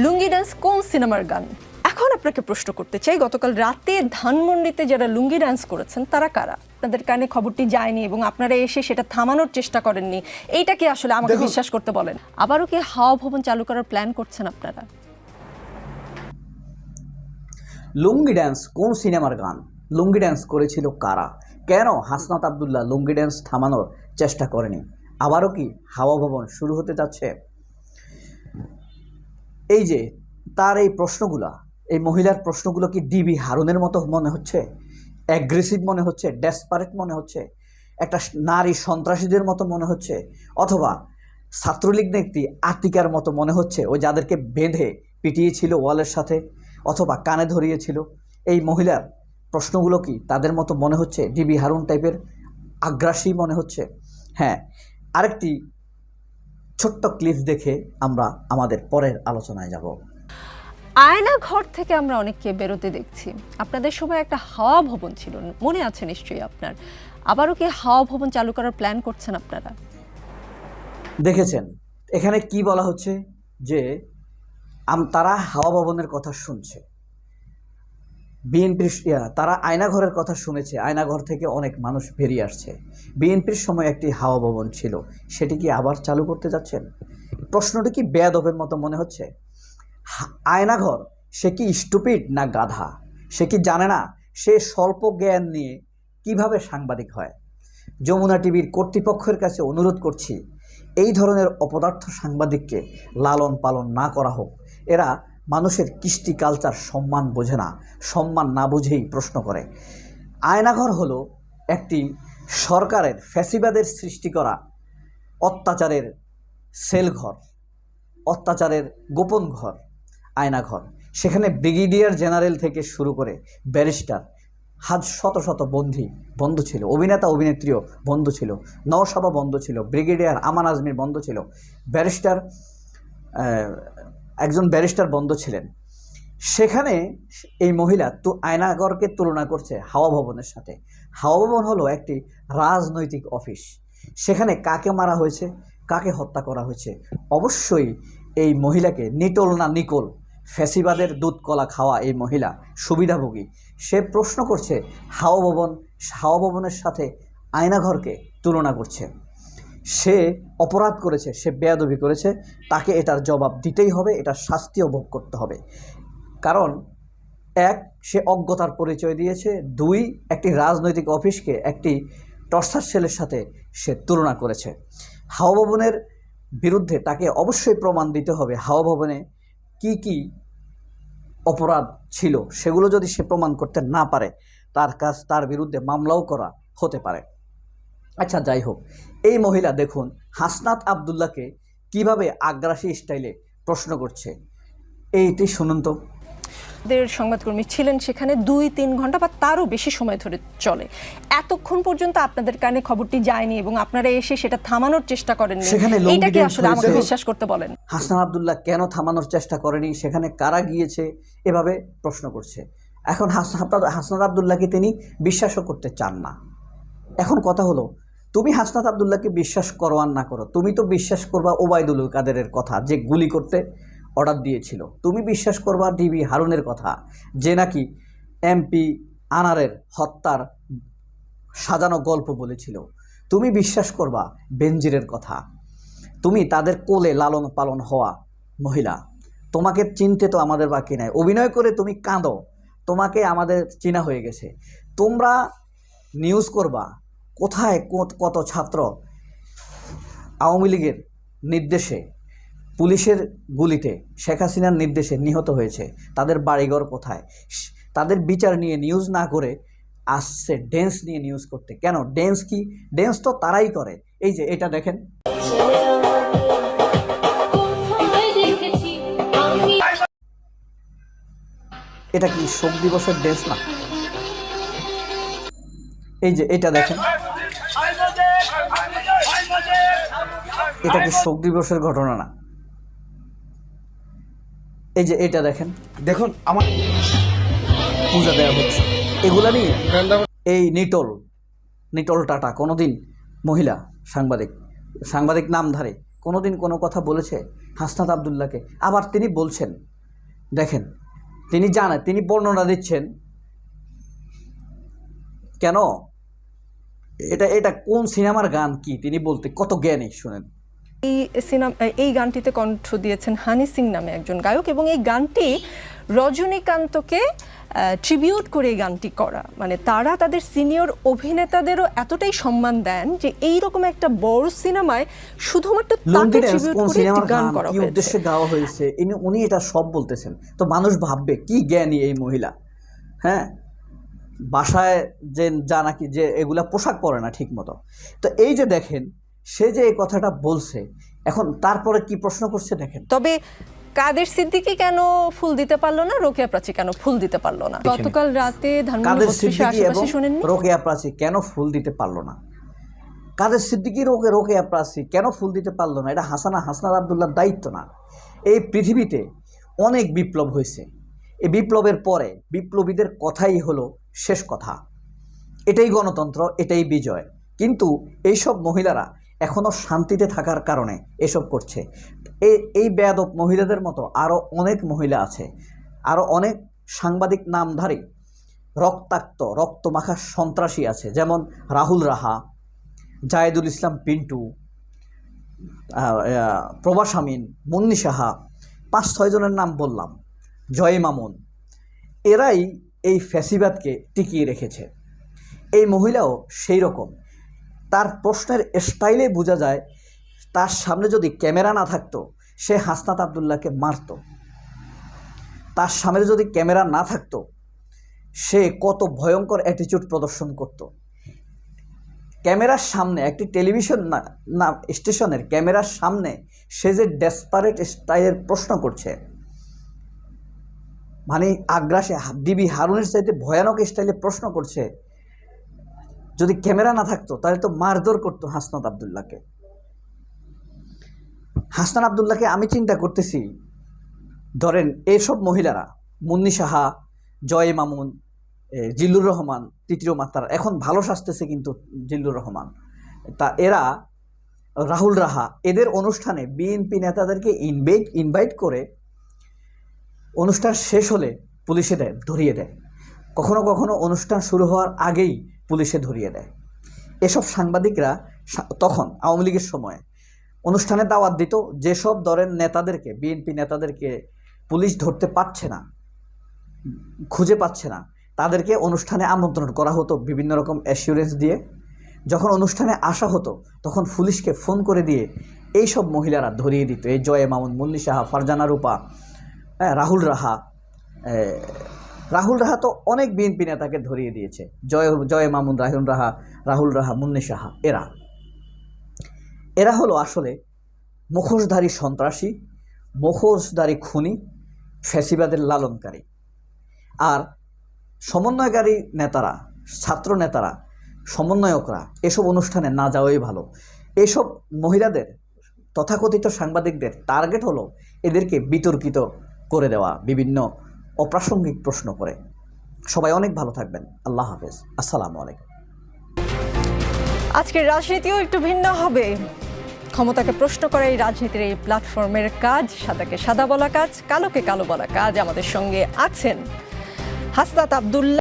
লুঙ্গি dance কোন সিনেমার গান? এখন আপনাকে প্রশ্ন করতে চাই, গতকাল রাতে ধানমন্ডিতে যারা লুঙ্গি ডান্স করেছেন তারা কারা? আপনাদের কানে খবরটি যায়নি এবং আপনারা এসে সেটা থামানোর চেষ্টা করেননি, এইটা কি আসলে আমাকে বিশ্বাস করতে বলেন? আবারও কি হাওয়া ভবন চালু করার প্ল্যান করছেন আপনারা? লুঙ্গি ড্যান্স কোন সিনেমার গান? লুঙ্গি ড্যান্স করেছিল কারা? কেন হাসনাত আব্দুল্লাহ লুঙ্গি ড্যান্স থামানোর চেষ্টা করেনি? আবারও কি হাওয়া ভবন শুরু হতে যাচ্ছে? এই যে তার এই প্রশ্নগুলা, এই মহিলার প্রশ্নগুলো কি ডিবি হারুনের মতো মনে হচ্ছে? অ্যাগ্রেসিভ মনে হচ্ছে? ডেসপারেট মনে হচ্ছে? একটা নারী সন্ত্রাসীদের মতো মনে হচ্ছে? অথবা ছাত্রলীগ নেত্রী আতিকার মতো মনে হচ্ছে, ওই যাদেরকে বেঁধে পিটিয়েছিল ওয়ালের সাথে অথবা কানে ধরিয়েছিল? এই মহিলার প্রশ্নগুলো কি তাদের মতো মনে হচ্ছে? ডিবি হারুন টাইপের আগ্রাসী মনে হচ্ছে? হ্যাঁ, আরেকটি ছোট্ট ক্লিপ দেখে আমরা আমাদের পরের আলোচনায় যাব। আয়না ঘর থেকে আমরা অনেককে বেরোতে দেখছি। আপনাদের সময় একটা হাওয়া ভবন ছিল, মনে আছে নিশ্চয়ই আপনার। আবারও কি হাওয়া ভবন চালু করার প্ল্যান করছেন আপনারা? দেখেছেন এখানে কি বলা হচ্ছে যে তারা হাওয়া ভবনের কথা শুনছে, বিএনপির তারা আয়নাঘরের কথা শুনেছে, আয়নাঘর থেকে অনেক মানুষ বেরিয়ে আসছে। বিএনপির সময় একটি হাওয়া ভবন ছিল, সেটি কি আবার চালু করতে যাচ্ছেন? প্রশ্নটি কি বেয়াদবের মতো মনে হচ্ছে? আয়নাঘর, সে কি স্টুপিড না গাধা? সে কি জানে না সে স্বল্প জ্ঞান নিয়ে কিভাবে সাংবাদিক হয়? যমুনা টিভির কর্তৃপক্ষের কাছে অনুরোধ করছি, এই ধরনের অপদার্থ সাংবাদিককে লালন পালন না করা হোক। এরা মানুষের কৃষ্টি কালচার সম্মান বোঝে না, সম্মান না বুঝেই প্রশ্ন করে। আয়নাঘর হলো একটি সরকারের ফ্যাসিবাদের সৃষ্টি করা অত্যাচারের সেলঘর, অত্যাচারের গোপন ঘর আয়নাঘর। সেখানে ব্রিগেডিয়ার জেনারেল থেকে শুরু করে ব্যারিস্টার, শত শত বন্ধু ছিল, অভিনেতা অভিনেত্রীও বন্ধু ছিল, নওশাবা বন্ধু ছিল, ব্রিগেডিয়ার আমান আজমির বন্ধু ছিল, ব্যারিস্টার একজন ব্যারিস্টার বন্ধু ছিলেন। সেখানে এই মহিলা তো আয়নাঘরকে তুলনা করছে হাওয়া ভবনের সাথে। হাওয়া ভবন হলো একটি রাজনৈতিক অফিস। সেখানে কাকে মারা হয়েছে, কাকে হত্যা করা হয়েছে, অবশ্যই এই মহিলাকে নিটোল না নিকোল, ফ্যাসিবাদের দুধ কলা খাওয়া এই মহিলা সুবিধাভোগী। সে প্রশ্ন করছে হাওয়া ভবনের সাথে আয়নাঘরকে তুলনা করছে। সে অপরাধ করেছে, সে বেয়াদবি করেছে, তাকে এটার জবাব দিতেই হবে, এটার শাস্তিও ভোগ করতে হবে। কারণ এক, সে অজ্ঞতার পরিচয় দিয়েছে, দুই, একটি রাজনৈতিক অফিসকে একটি টর্চার সেলের সাথে সে তুলনা করেছে। হাওয়া ভবনের বিরুদ্ধে তাকে অবশ্যই প্রমাণ দিতে হবে হাওয়া ভবনে কি কি অপরাধ ছিল, সেগুলো যদি সে প্রমাণ করতে না পারে তার বিরুদ্ধে মামলাও করা হতে পারে। আচ্ছা, যাই হোক, এই মহিলা দেখুন হাসনাত আব্দুল্লাহকে কিভাবে আগ্রাসী স্টাইলে প্রশ্ন করছে, এইটি শুনুন তো। সংবাদকর্মী ছিলেন সেখানে 2-3 ঘন্টা বা তারও বেশি সময় ধরে চলে। এতক্ষণ পর্যন্ত আপনাদের কানে খবরটি যায়নি এবং আপনারা এসে সেটা থামানোর চেষ্টা করেননি, এটা কি আসলে আমাকে বিশ্বাস করতে বলেন? হাসনাত আব্দুল্লাহ কেন থামানোর চেষ্টা করেনি, সেখানে কারা গিয়েছে, এভাবে প্রশ্ন করছে। এখন হাসনাত আব্দুল্লাহকে তিনি বিশ্বাসও করতে চান না। এখন কথা হলো, তুমি হাসনাত আব্দুল্লাহকে বিশ্বাস করো আর না করো, তুমি তো বিশ্বাস করবা ওবায়দুল কাদেরের কথা, যে গুলি করতে অর্ডার দিয়েছিল। তুমি বিশ্বাস করবা ডিবি হারুনের কথা, যে নাকি এমপি আনারের হত্যার সাজানো গল্প বলেছিল। তুমি বিশ্বাস করবা বেনজিরের কথা। তুমি তাদের কোলে লালন পালন হওয়া মহিলা, তোমাকে চিনতে তো আমাদের বাকি নাই। অভিনয় করে তুমি কাঁদো, তোমাকে আমাদের চেনা হয়ে গেছে। তোমরা নিউজ করবা কোথায় কত ছাত্র আওয়ামী লীগের নির্দেশে, পুলিশের গুলিতে, শেখ হাসিনার নির্দেশে নিহত হয়েছে, তাদের বাড়িঘর কোথায়, তাদের বিচার নিয়ে নিউজ না করে আসছে ড্যান্স নিয়ে নিউজ করতে। কেন ড্যান্স? কি ড্যান্স তো তারাই করে। এই যে এটা দেখেন, এটা কি শোক দিবসের ড্যান্স না? এই যে এটা দেখেন, এটা কি শোক দিবসের ঘটনা না? এই যে এটা দেখেন, দেখুন আমার পূজা দেওয়া হচ্ছে, এগুলা নিয়ে এই নিটল টাটা কোনোদিন মহিলা সাংবাদিক নামধারী কোনোদিন কোনো কথা বলেছে? হাসনাত আবদুল্লাহকে। আবার তিনি বলছেন, দেখেন তিনি জানেন, তিনি বর্ণনা দিচ্ছেন কেন, এটা কোন সিনেমার গান, কি তিনি বলতে কত জ্ঞানী শুনেন। এই গানটিতে কণ্ঠ দিয়েছেন হানি সিং নামে একজন গায়ক, এবং এই গানটি রজনীকান্তকে ট্রিবিউট করে এই গানটি করা, মানে তারা তাদের সিনিয়র অভিনেতাদেরও এতটাই সম্মান দেন যে এই রকম একটা বড় সিনেমায় শুধুমাত্র তাকে ট্রিবিউট করে একটি গান করা কি হয়েছে। উদ্দেশ্যে গাওয়া হয়েছে উনি এটা সব বলতেছেন, তো মানুষ ভাববে কি জ্ঞানী এই মহিলা। হ্যাঁ, বাসায় যা নাকি যে এগুলা পোশাক পরে না ঠিক মতো। তো এই যে দেখেন সে যে এই কথাটা বলছে, এখন তারপরে কি প্রশ্ন করছে দেখেন। তবে কাদের সিদ্দিকী কেন ফুল দিতে পারলো না, রোকেয়া প্রাচী কেন ফুল দিতে পারলো না? গতকাল রাতে ধানমন্ডি 32 আশেপাশে শুনেননি? রোকেয়া প্রাচী কেন ফুল দিতে পারলো না? কাদের সিদ্দিকী রোকেয়া প্রাচী কেন ফুল দিতে পারলো না? এটা হাসনাত আবদুল্লাহর দায়িত্ব না। এই পৃথিবীতে অনেক বিপ্লব হয়েছে, এই বিপ্লবের পরে বিপ্লবীদের কথাই হলো শেষ কথা। এটাই গণতন্ত্র, এটাই বিজয়। কিন্তু এইসব মহিলারা এখনো শান্তিতে থাকার কারণে এসব করছে। এই বেয়াদব মহিলাদের মতো আরও অনেক মহিলা আছে, আরও অনেক সাংবাদিক নামধারী রক্তমাখা সন্ত্রাসী আছে, যেমন রাহুল রাহা, জায়েদুল ইসলাম পিন্টু, প্রভাস আমিন, মুন্নি সাহা, 5-6 জনের নাম বললাম, জয় মামুন। এরাই এই ফ্যাসিবাদকে টিকিয়ে রেখেছে। এই মহিলাও সেই রকম। তার প্রশ্নের স্টাইলে বোঝা যায় তার সামনে যদি ক্যামেরা না থাকতো সে হাসনাত আবদুল্লাহকে মারত। তার সামনে যদি ক্যামেরা না থাকতো সে কত ভয়ঙ্কর অ্যাটিটিউড প্রদর্শন করত। ক্যামেরার সামনে একটি টেলিভিশন না স্টেশনের ক্যামেরার সামনে সে যে ডেসপারেট স্টাইলের প্রশ্ন করছে, মানে আগ্রাসে ডিবি হারুনের চাইতে ভয়ানক স্টাইলে প্রশ্ন করছে, যদি ক্যামেরা না থাকতো তাহলে তো মারধর করতো হাসনাত আবদুল্লাহকে। হাসনাত আবদুল্লাহকে আমি চিন্তা করতেছি, ধরেন এইসব মহিলারা মুন্নি সাহা, জয় মামুন, জিল্লুর রহমান, তৃতীয় মাত্রার, এখন ভালো সাজতেছে কিন্তু জিল্লুর রহমান, তা এরা রাহুল রাহা, এদের অনুষ্ঠানে বিএনপি নেতাদেরকে ইনভাইট করে অনুষ্ঠান শেষ হলে পুলিশে ধরিয়ে দেয়, কখনো কখনো অনুষ্ঠান শুরু হওয়ার আগেই পুলিশে ধরিয়ে দেয়। এসব সাংবাদিকরা তখন আওয়ামী লীগের সময় অনুষ্ঠানে দাওয়াত দিত, যেসব দলের নেতাদেরকে, বিএনপি নেতাদেরকে পুলিশ ধরতে পারছে না, খুঁজে পাচ্ছে না, তাদেরকে অনুষ্ঠানে আমন্ত্রণ করা হতো বিভিন্ন রকম অ্যাসিউরেন্স দিয়ে। যখন অনুষ্ঠানে আসা হতো তখন পুলিশকে ফোন করে দিয়ে এইসব মহিলারা ধরিয়ে দিত। এই জয় মামুন, মুন্নি সাহা, ফারজানা রূপা, রাহুল রাহা তো অনেক বিএনপি নেতাকে ধরিয়ে দিয়েছে। জয় মামুন, রাহুল রাহা, মুন্নি সাহা, এরা হলো আসলে মুখোশধারী সন্ত্রাসী, মুখোশধারী খুনি, ফ্যাসিবাদের লালনকারী। আর সমন্বয়কারী নেতারা, ছাত্র নেতারা, সমন্বয়করা এসব অনুষ্ঠানে না যাওয়াই ভালো। এসব মহিলাদের, তথাকথিত সাংবাদিকদের টার্গেট হলো এদেরকে বিতর্কিত করে দেওয়া, বিভিন্ন অপ্রাসঙ্গিক প্রশ্ন করে। সবাই অনেক ভালো থাকবেন। আল্লাহ হাফেজ। আসসালামু আলাইকুম। আজকের রাজনীতিও একটু ভিন্ন হবে। ক্ষমতাকে প্রশ্ন করা এই রাজনীতির এই প্ল্যাটফর্মের কাজ, সাদাকে সাদা বলা কাজ, কালোকে কালো বলা কাজ। আমাদের সঙ্গে আছেন হাসনাত আবদুল্লাহ।